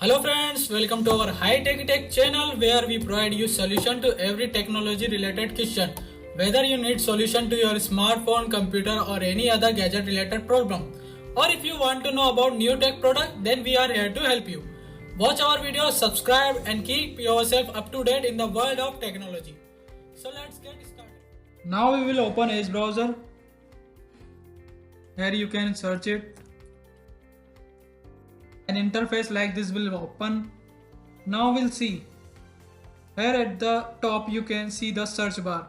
Hello friends, welcome to our High Techie Tech channel where we provide you solution to every technology related question. Whether you need solution to your smartphone, computer or any other gadget related problem. Or if you want to know about new tech product, then we are here to help you. Watch our videos, subscribe and keep yourself up to date in the world of technology. So let's get started. Now we will open Edge browser. Here you can search it. An interface like this will open. Now we'll see. Here at the top you can see the search bar.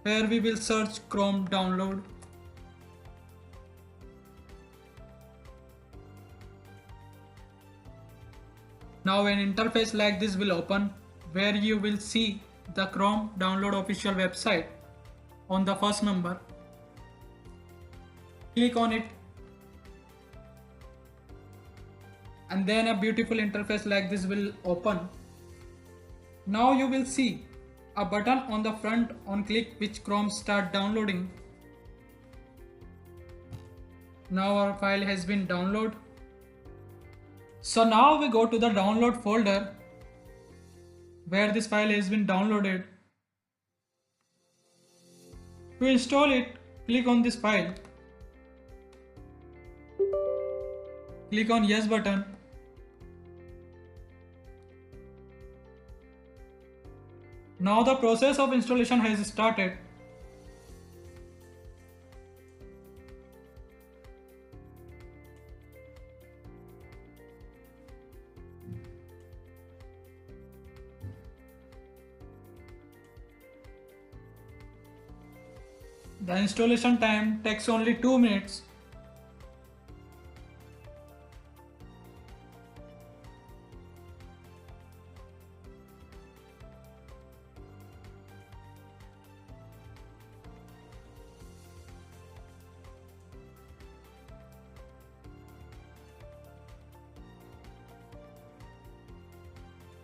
Here we will search Chrome download. Now an interface like this will open where you will see the Chrome download official website on the first number. Click on it. And then a beautiful interface like this will open. Now you will see a button on the front on click which Chrome start downloading. Now our file has been downloaded. So now we go to the download folder where this file has been downloaded. To install it, click on this file. Click on yes button. Now the process of installation has started. The installation time takes only 2 minutes.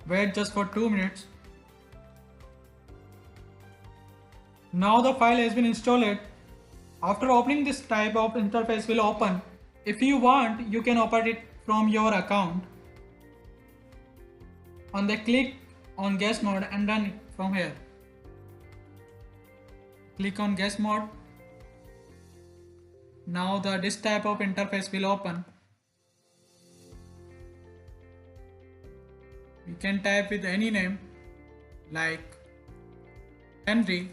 Wait just for 2 minutes. Now the file has been installed. After opening, this type of interface will open. If you want, you can open it from your account. Click on guest mode and run it from here. Click on guest mode. Now this type of interface will open. You can type with any name like Henry.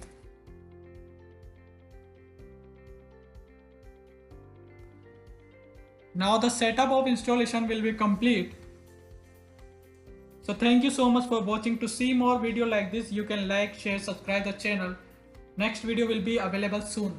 Now the setup of installation will be complete. So thank you so much for watching. To see more video like this, you can like, share, subscribe the channel. Next video will be available soon.